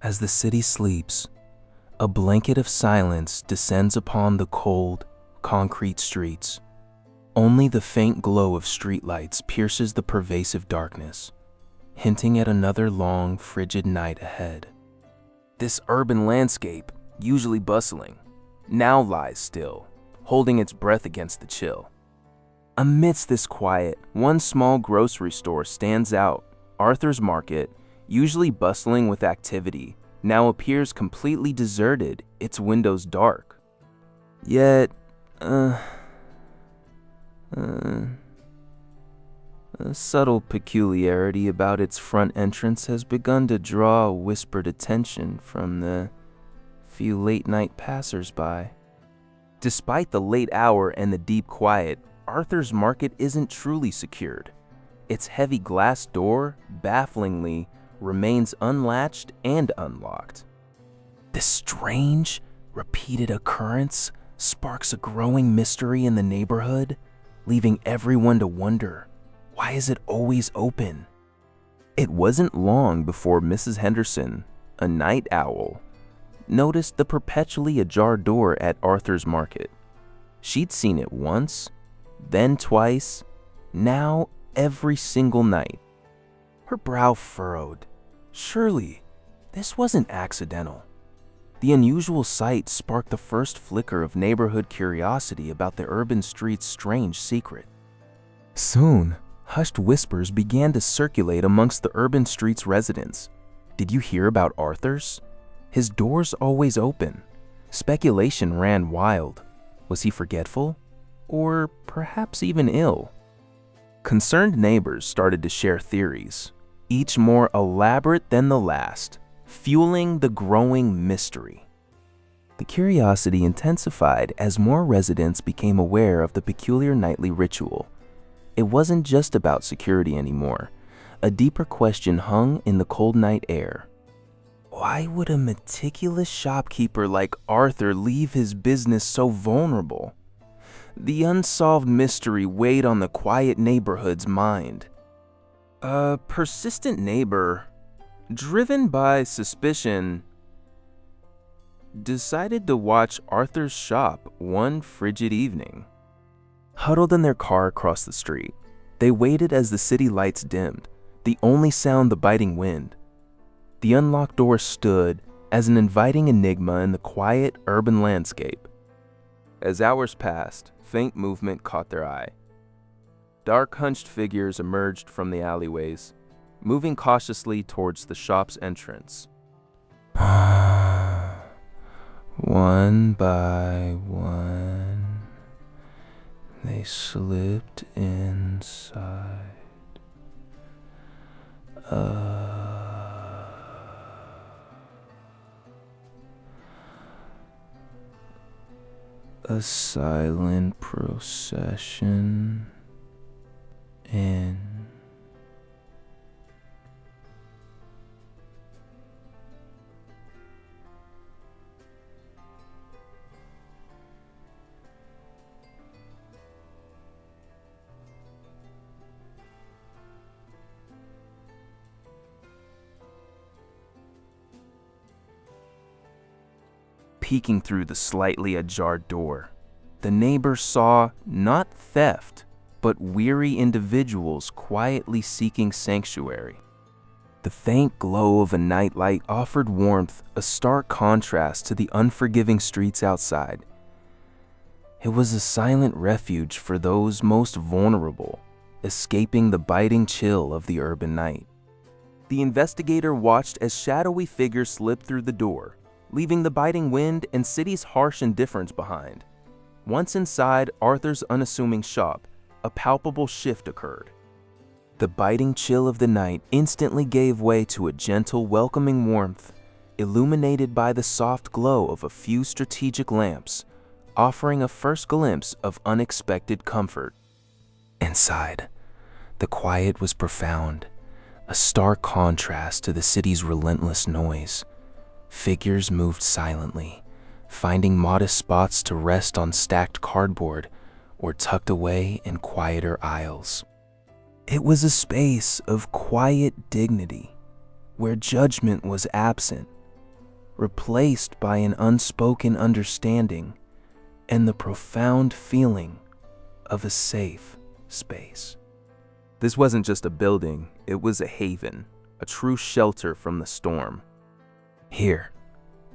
As the city sleeps, a blanket of silence descends upon the cold, concrete streets. Only the faint glow of streetlights pierces the pervasive darkness, hinting at another long, frigid night ahead. This urban landscape, usually bustling, now lies still, holding its breath against the chill. Amidst this quiet, one small grocery store stands out. Arthur's Market, usually bustling with activity, now appears completely deserted, its windows dark. Yet, a subtle peculiarity about its front entrance has begun to draw whispered attention from the few late-night passers-by. Despite the late hour and the deep quiet, Arthur's Market isn't truly secured. Its heavy glass door, bafflingly, remains unlatched and unlocked. This strange, repeated occurrence sparks a growing mystery in the neighborhood, leaving everyone to wonder, why is it always open? It wasn't long before Mrs. Henderson, a night owl, noticed the perpetually ajar door at Arthur's Market. She'd seen it once, then twice, now every single night. Her brow furrowed. Surely, this wasn't accidental. The unusual sight sparked the first flicker of neighborhood curiosity about the urban street's strange secret. Soon, hushed whispers began to circulate amongst the urban street's residents. Did you hear about Arthur's? His door's always open. Speculation ran wild. Was he forgetful? Or perhaps even ill? Concerned neighbors started to share theories, each more elaborate than the last, fueling the growing mystery. The curiosity intensified as more residents became aware of the peculiar nightly ritual. It wasn't just about security anymore. A deeper question hung in the cold night air. Why would a meticulous shopkeeper like Arthur leave his business so vulnerable? The unsolved mystery weighed on the quiet neighborhood's mind. A persistent neighbor, driven by suspicion, decided to watch Arthur's shop one frigid evening. Huddled in their car across the street, they waited as the city lights dimmed, the only sound the biting wind. The unlocked door stood as an inviting enigma in the quiet urban landscape. As hours passed, faint movement caught their eye. Dark, hunched figures emerged from the alleyways, moving cautiously towards the shop's entrance. One by one, they slipped inside. A silent procession in. Peeking through the slightly ajar door, the neighbor saw not theft, but weary individuals quietly seeking sanctuary. The faint glow of a nightlight offered warmth, a stark contrast to the unforgiving streets outside. It was a silent refuge for those most vulnerable, escaping the biting chill of the urban night. The investigator watched as shadowy figures slipped through the door, leaving the biting wind and city's harsh indifference behind. Once inside Arthur's unassuming shop, a palpable shift occurred. The biting chill of the night instantly gave way to a gentle, welcoming warmth, illuminated by the soft glow of a few strategic lamps, offering a first glimpse of unexpected comfort. Inside, the quiet was profound, a stark contrast to the city's relentless noise. Figures moved silently, finding modest spots to rest on stacked cardboard or tucked away in quieter aisles. It was a space of quiet dignity, where judgment was absent replaced by an unspoken understanding and the profound feeling of a safe space. This wasn't just a building, it was a haven, a true shelter from the storm. Here,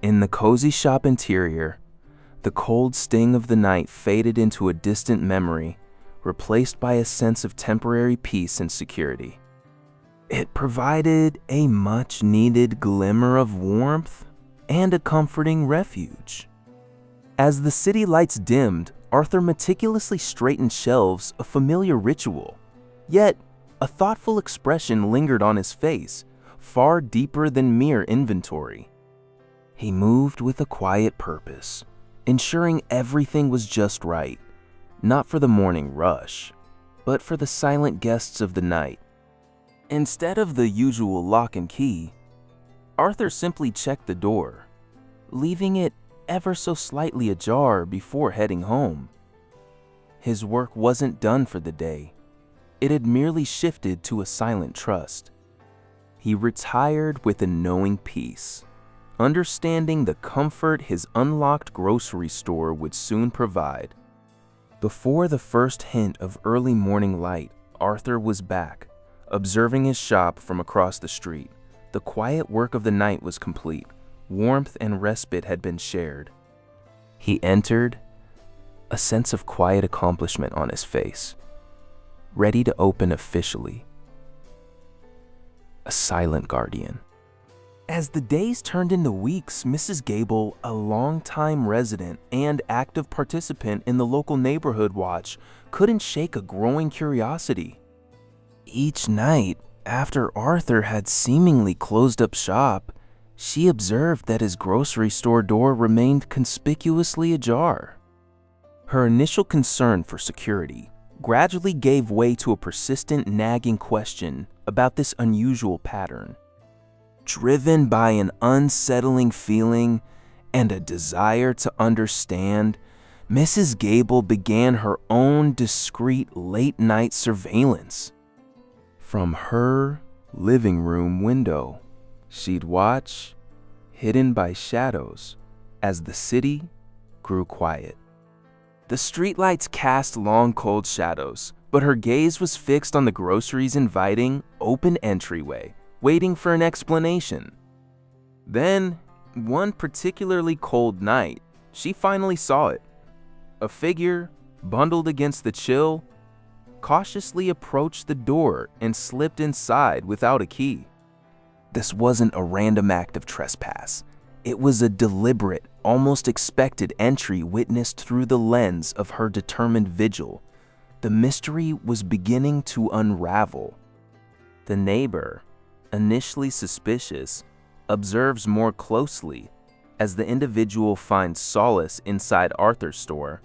in the cozy shop interior, the cold sting of the night faded into a distant memory, replaced by a sense of temporary peace and security. It provided a much-needed glimmer of warmth and a comforting refuge. As the city lights dimmed, Arthur meticulously straightened shelves, a familiar ritual. Yet, a thoughtful expression lingered on his face, far deeper than mere inventory. He moved with a quiet purpose, ensuring everything was just right, not for the morning rush, but for the silent guests of the night. Instead of the usual lock and key, Arthur simply checked the door, leaving it ever so slightly ajar before heading home. His work wasn't done for the day. It had merely shifted to a silent trust. He retired with a knowing peace, understanding the comfort his unlocked grocery store would soon provide. Before the first hint of early morning light, Arthur was back, observing his shop from across the street. The quiet work of the night was complete. Warmth and respite had been shared. He entered, a sense of quiet accomplishment on his face, ready to open officially. A silent guardian. As the days turned into weeks, Mrs. Gable, a longtime resident and active participant in the local neighborhood watch, couldn't shake a growing curiosity. Each night, after Arthur had seemingly closed up shop, she observed that his grocery store door remained conspicuously ajar. Her initial concern for security gradually gave way to a persistent nagging question about this unusual pattern. Driven by an unsettling feeling and a desire to understand, Mrs. Gable began her own discreet late-night surveillance. From her living room window, she'd watch, hidden by shadows, as the city grew quiet. The streetlights cast long, cold shadows, but her gaze was fixed on the grocery's inviting, open entryway, waiting for an explanation. Then, one particularly cold night, she finally saw it. A figure, bundled against the chill, cautiously approached the door and slipped inside without a key. This wasn't a random act of trespass. It was a deliberate, almost expected entry witnessed through the lens of her determined vigil. The mystery was beginning to unravel. The neighbor, initially suspicious, observes more closely as the individual finds solace inside Arthur's store.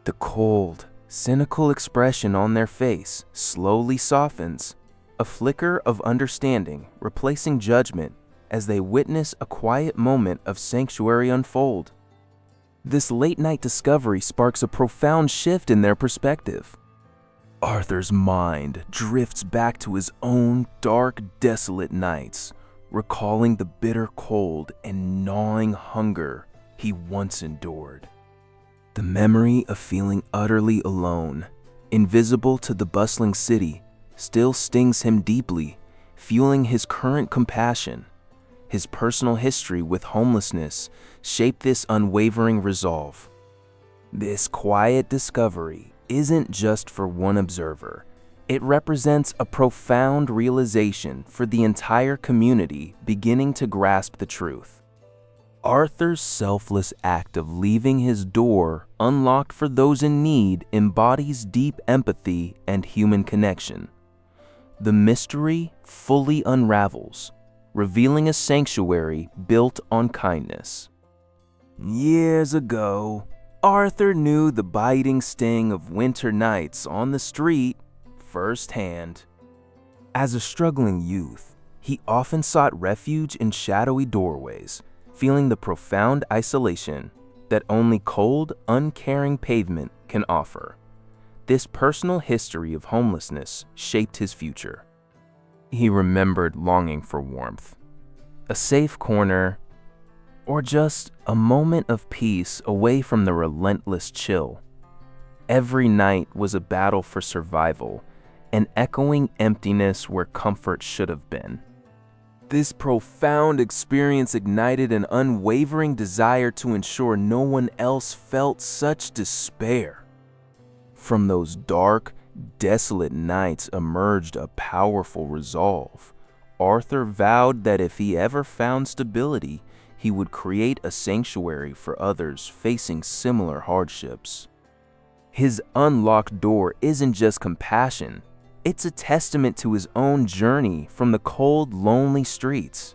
The cold, cynical expression on their face slowly softens, a flicker of understanding replacing judgment as they witness a quiet moment of sanctuary unfold. This late-night discovery sparks a profound shift in their perspective. Arthur's mind drifts back to his own dark, desolate nights, recalling the bitter cold and gnawing hunger he once endured. The memory of feeling utterly alone, invisible to the bustling city, still stings him deeply, fueling his current compassion. His personal history with homelessness shaped this unwavering resolve. This quiet discovery isn't just for one observer. It represents a profound realization for the entire community beginning to grasp the truth. Arthur's selfless act of leaving his door unlocked for those in need embodies deep empathy and human connection. The mystery fully unravels, revealing a sanctuary built on kindness. Years ago, Arthur knew the biting sting of winter nights on the street firsthand. As a struggling youth, he often sought refuge in shadowy doorways, feeling the profound isolation that only cold, uncaring pavement can offer. This personal history of homelessness shaped his future. He remembered longing for warmth, a safe corner, or just a moment of peace away from the relentless chill. Every night was a battle for survival, an echoing emptiness where comfort should have been. This profound experience ignited an unwavering desire to ensure no one else felt such despair. From those dark, desolate nights emerged a powerful resolve. Arthur vowed that if he ever found stability, he would create a sanctuary for others facing similar hardships. His unlocked door isn't just compassion, it's a testament to his own journey from the cold, lonely streets.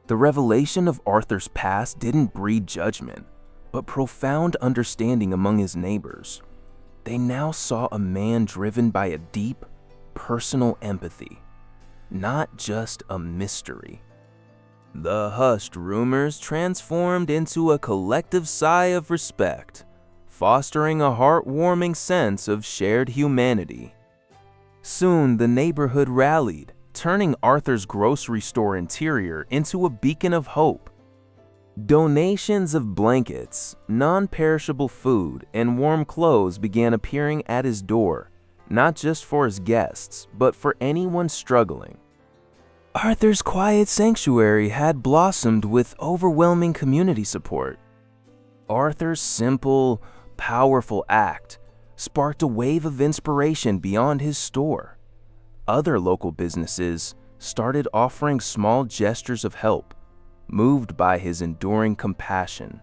The revelation of Arthur's past didn't breed judgment, but profound understanding among his neighbors. They now saw a man driven by a deep, personal empathy, not just a mystery. The hushed rumors transformed into a collective sigh of respect, fostering a heartwarming sense of shared humanity. Soon the neighborhood rallied, turning Arthur's grocery store interior into a beacon of hope. Donations of blankets, non-perishable food, and warm clothes began appearing at his door, not just for his guests, but for anyone struggling. Arthur's quiet sanctuary had blossomed with overwhelming community support. Arthur's simple, powerful act sparked a wave of inspiration beyond his store. Other local businesses started offering small gestures of help, moved by his enduring compassion.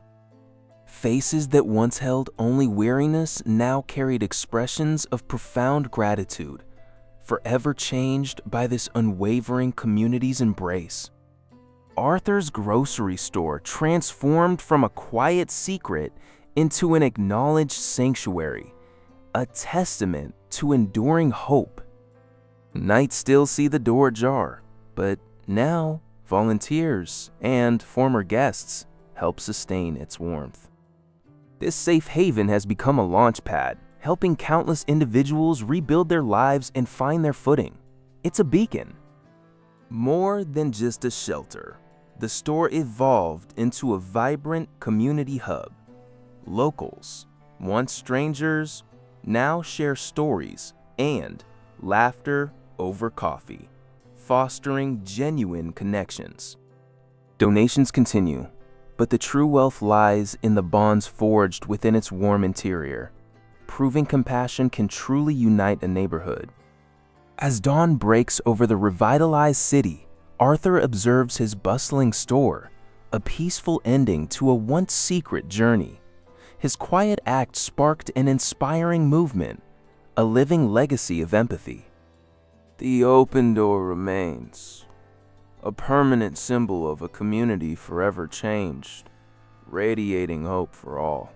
Faces that once held only weariness now carried expressions of profound gratitude, forever changed by this unwavering community's embrace. Arthur's grocery store transformed from a quiet secret into an acknowledged sanctuary, a testament to enduring hope. Nights still see the door ajar, but now volunteers and former guests help sustain its warmth. This safe haven has become a launch pad, helping countless individuals rebuild their lives and find their footing. It's a beacon. More than just a shelter, the store evolved into a vibrant community hub. Locals, once strangers, now share stories and laughter over coffee, fostering genuine connections. Donations continue, but the true wealth lies in the bonds forged within its warm interior, proving compassion can truly unite a neighborhood. As dawn breaks over the revitalized city, Arthur observes his bustling store, a peaceful ending to a once secret journey. His quiet act sparked an inspiring movement, a living legacy of empathy. The open door remains, a permanent symbol of a community forever changed, radiating hope for all.